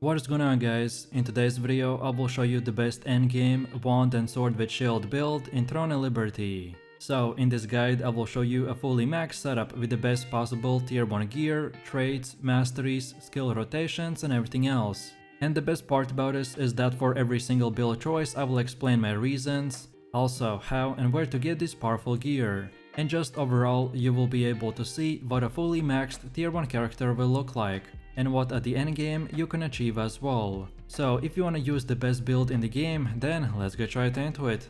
What is going on, guys? In today's video I will show you the best endgame wand and sword with shield build in Throne and Liberty. So in this guide I will show you a fully maxed setup with the best possible tier 1 gear, traits, masteries, skill rotations and everything else. And the best part about this is that for every single build choice I will explain my reasons, also how and where to get this powerful gear. And just overall you will be able to see what a fully maxed tier 1 character will look like, and what at the end game you can achieve as well. So if you want to use the best build in the game, then let's get right into it.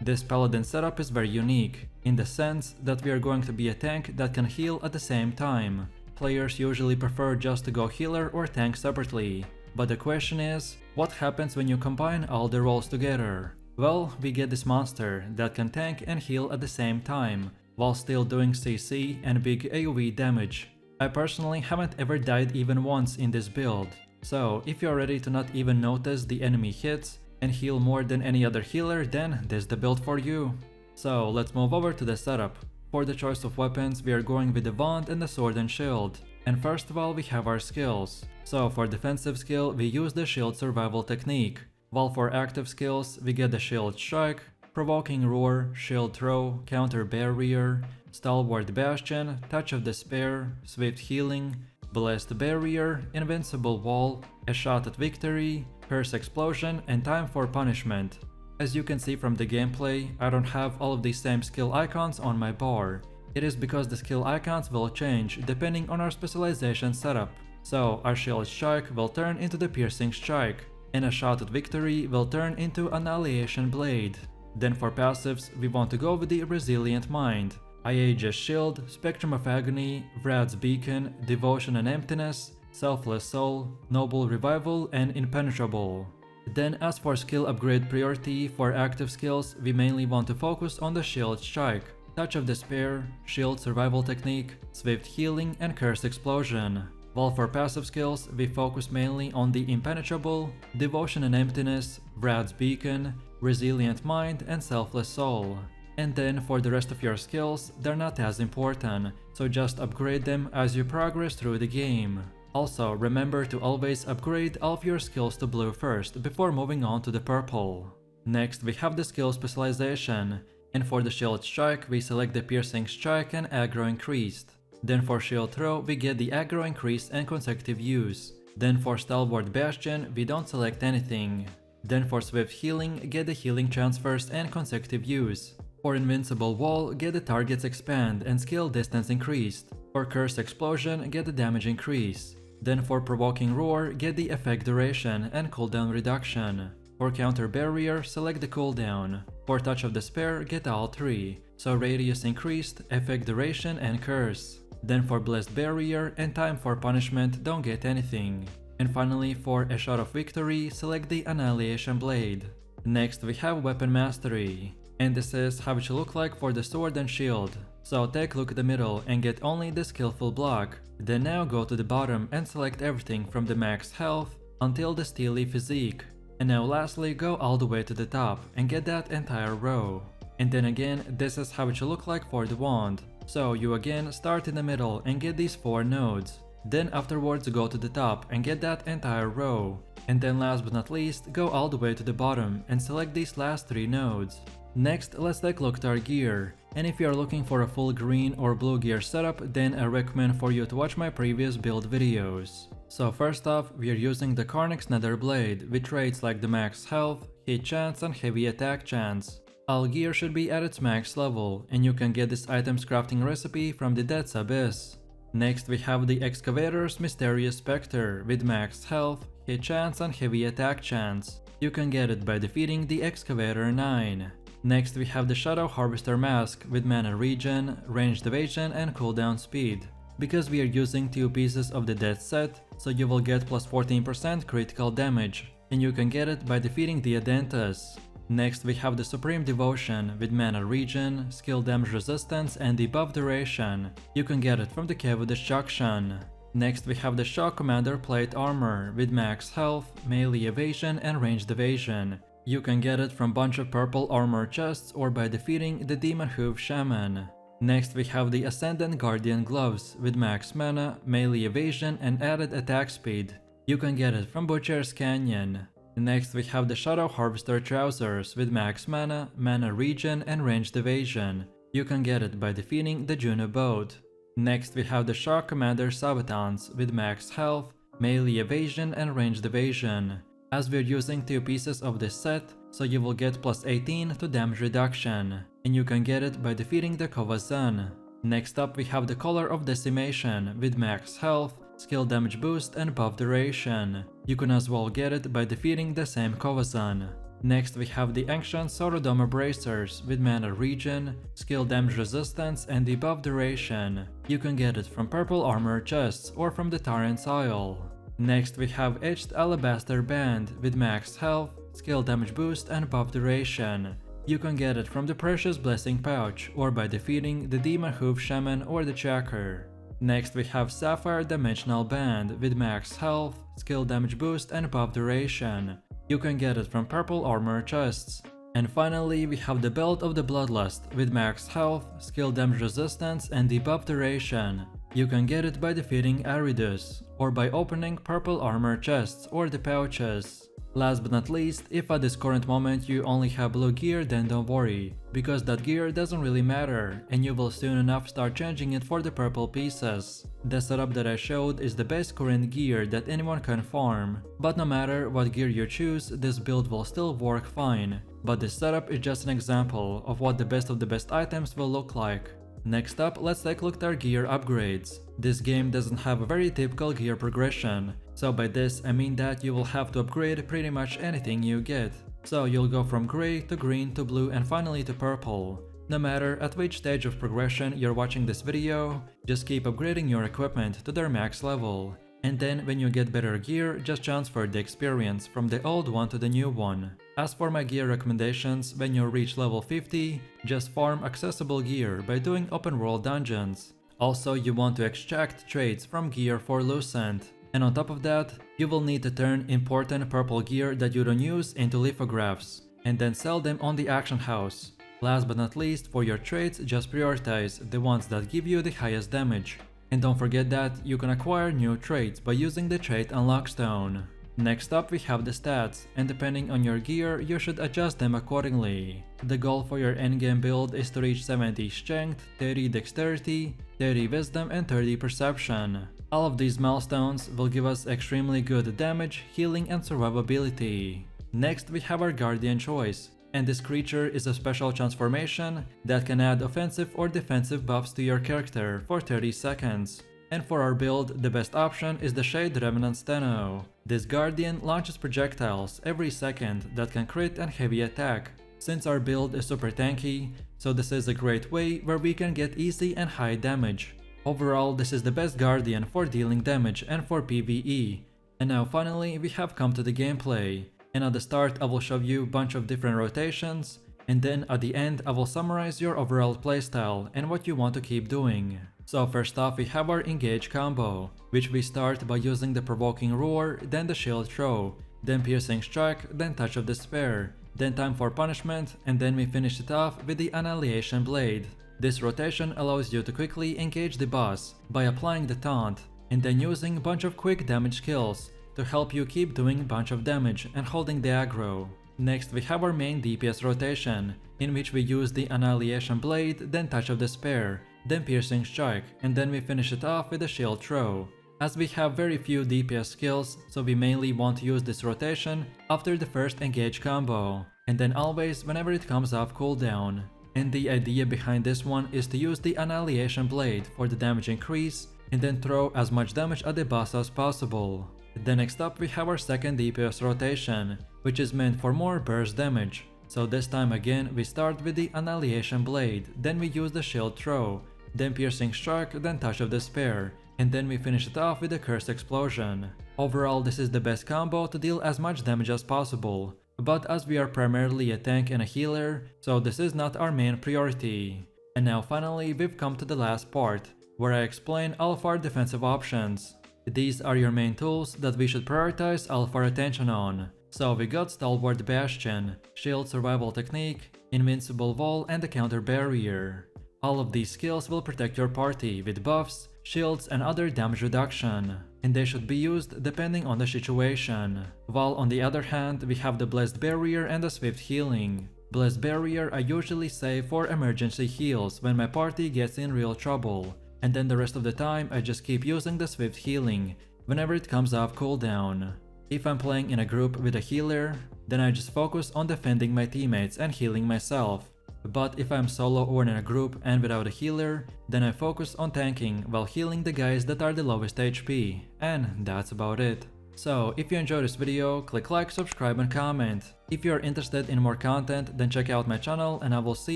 This Paladin setup is very unique, in the sense that we are going to be a tank that can heal at the same time. Players usually prefer just to go healer or tank separately, but the question is, what happens when you combine all the roles together? Well, we get this monster that can tank and heal at the same time, while still doing CC and big AoE damage. I personally haven't ever died even once in this build, so if you're ready to not even notice the enemy hits and heal more than any other healer, then this is the build for you. So let's move over to the setup. For the choice of weapons we are going with the wand and the sword and shield. And first of all we have our skills. So for defensive skill we use the shield survival technique, while for active skills we get the shield strike, provoking roar, shield throw, counter barrier, stalwart bastion, touch of despair, swift healing, blessed barrier, invincible wall, a shot at victory, curse explosion and time for punishment. As you can see from the gameplay, I don't have all of these same skill icons on my bar. It is because the skill icons will change depending on our specialization setup. So our shield strike will turn into the piercing strike, and a shot at victory will turn into annihilation blade. Then for passives, we want to go with the resilient mind, Aegis shield, spectrum of agony, Vrad's beacon, devotion and emptiness, selfless soul, noble revival and impenetrable. Then as for skill upgrade priority, for active skills we mainly want to focus on the shield strike, touch of despair, shield survival technique, swift healing and curse explosion. While for passive skills we focus mainly on the impenetrable, devotion and emptiness, Vrad's beacon, resilient mind and selfless soul. And then for the rest of your skills, they're not as important, so just upgrade them as you progress through the game. Also remember to always upgrade all of your skills to blue first before moving on to the purple. Next we have the skill specialization, and for the shield strike we select the piercing strike and aggro increased. Then for shield throw we get the aggro increased and consecutive use. Then for stalwart bastion we don't select anything. Then for swift healing get the healing chance first and consecutive use. For invincible wall get the targets expand and skill distance increased. For curse explosion get the damage increase. Then for provoking roar get the effect duration and cooldown reduction. For counter barrier select the cooldown. For touch of despair get all three, so radius increased, effect duration and curse. Then for blessed barrier and time for punishment don't get anything. And finally for a shot of victory select the annihilation blade. Next we have weapon mastery, and this is how it should look like for the sword and shield. So take a look at the middle and get only the skillful block. Then now go to the bottom and select everything from the max health until the steely physique. And now lastly go all the way to the top and get that entire row. And then again this is how it should look like for the wand. So you again start in the middle and get these 4 nodes. Then afterwards go to the top and get that entire row. And then last but not least go all the way to the bottom and select these last 3 nodes. Next let's take a look at our gear. And if you are looking for a full green or blue gear setup, then I recommend for you to watch my previous build videos. So first off we are using the Karnak's Nether Blade with traits like the max health, hit chance and heavy attack chance. All gear should be at its max level, and you can get this item's crafting recipe from the Dead's Abyss. Next we have the Excavator's Mysterious Spectre with max health, hit chance and heavy attack chance. You can get it by defeating the Excavator 9. Next we have the Shadow Harvester Mask with mana regen, ranged evasion and cooldown speed. Because we are using 2 pieces of the Death set, so you will get plus 14% critical damage, and you can get it by defeating the Adentus. Next we have the Supreme Devotion with mana regen, skill damage resistance and debuff duration. You can get it from the Cave of Destruction. Next we have the Shock Commander Plate Armor with max health, melee evasion and ranged evasion. You can get it from bunch of purple armor chests or by defeating the Demon Hoof Shaman. Next we have the Ascendant Guardian Gloves with max mana, melee evasion and added attack speed. You can get it from Butcher's Canyon. Next we have the Shadow Harvester Trousers with max mana, mana regen and ranged evasion. You can get it by defeating the Juno boat. Next we have the Shark Commander Sabatons with max health, melee evasion and ranged evasion. As we're using 2 pieces of this set, so you will get plus 18 to damage reduction, and you can get it by defeating the Kovazan. Next up we have the Collar of Decimation with max health, skill damage boost and buff duration. You can as well get it by defeating the same Kovazan. Next we have the Ancient Sorodoma Bracers with mana regen, skill damage resistance and debuff duration. You can get it from purple armor chests or from the Tyrant's Isle. Next we have Etched Alabaster Band with max health, skill damage boost and buff duration. You can get it from the Precious Blessing Pouch or by defeating the Demon Hoof Shaman or the Tracker. Next we have Sapphire Dimensional Band with max health, skill damage boost and buff duration. You can get it from purple armor chests. And finally we have the Belt of the Bloodlust with max health, skill damage resistance and debuff duration. You can get it by defeating Aridus, or by opening purple armor chests or the pouches. Last but not least, if at this current moment you only have blue gear, then don't worry, because that gear doesn't really matter, and you will soon enough start changing it for the purple pieces. The setup that I showed is the best current gear that anyone can farm, but no matter what gear you choose, this build will still work fine. But this setup is just an example of what the best of the best items will look like. Next up, let's take a look at our gear upgrades. This game doesn't have a very typical gear progression, so by this I mean that you will have to upgrade pretty much anything you get. So you'll go from grey to green to blue and finally to purple. No matter at which stage of progression you're watching this video, just keep upgrading your equipment to their max level. And then when you get better gear, just transfer the experience from the old one to the new one. As for my gear recommendations, when you reach level 50, just farm accessible gear by doing open world dungeons. Also, you want to extract traits from gear for Lucent. And on top of that, you will need to turn important purple gear that you don't use into lithographs, and then sell them on the auction house. Last but not least, for your traits, just prioritize the ones that give you the highest damage. And don't forget that you can acquire new traits by using the trait unlock stone. Next up we have the stats, and depending on your gear, you should adjust them accordingly. The goal for your endgame build is to reach 70 strength, 30 dexterity, 30 wisdom and 30 perception. All of these milestones will give us extremely good damage, healing and survivability. Next we have our guardian choice, and this creature is a special transformation that can add offensive or defensive buffs to your character for 30 seconds. And for our build, the best option is the Shade Revenant Steno. This guardian launches projectiles every second that can crit and heavy attack. Since our build is super tanky, so this is a great way where we can get easy and high damage. Overall, this is the best guardian for dealing damage and for PVE. And now finally, we have come to the gameplay. And at the start I will show you a bunch of different rotations, and then at the end I will summarize your overall playstyle and what you want to keep doing. So first off we have our engage combo, which we start by using the provoking roar, then the shield throw, then piercing strike, then touch of despair, then time for punishment, and then we finish it off with the annihilation blade. This rotation allows you to quickly engage the boss by applying the taunt, and then using a bunch of quick damage skills to help you keep doing a bunch of damage and holding the aggro. Next we have our main DPS rotation, in which we use the Annihilation Blade, then Touch of Despair, then Piercing Strike, and then we finish it off with a Shield Throw. As we have very few DPS skills, so we mainly want to use this rotation after the first engage combo, and then always whenever it comes off cooldown. And the idea behind this one is to use the Annihilation Blade for the damage increase, and then throw as much damage at the boss as possible. Then next up we have our second DPS rotation, which is meant for more burst damage. So this time again we start with the Annihilation Blade, then we use the Shield Throw, then Piercing Strike, then Touch of Despair, and then we finish it off with the Cursed Explosion. Overall this is the best combo to deal as much damage as possible, but as we are primarily a tank and a healer, so this is not our main priority. And now finally we've come to the last part, where I explain all of our defensive options. These are your main tools that we should prioritize all of our attention on. So we got Stalwart Bastion, Shield Survival Technique, Invincible Wall and the Counter Barrier. All of these skills will protect your party with buffs, shields, and other damage reduction, and they should be used depending on the situation. While on the other hand, we have the Blessed Barrier and the Swift Healing. Blessed Barrier I usually save for emergency heals when my party gets in real trouble, and then the rest of the time I just keep using the Swift Healing whenever it comes off cooldown. If I'm playing in a group with a healer, then I just focus on defending my teammates and healing myself. But if I'm solo or in a group and without a healer, then I focus on tanking while healing the guys that are the lowest HP, and that's about it. So if you enjoyed this video, click like, subscribe and comment. If you are interested in more content, then check out my channel and I will see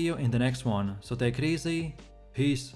you in the next one. So take it easy, peace.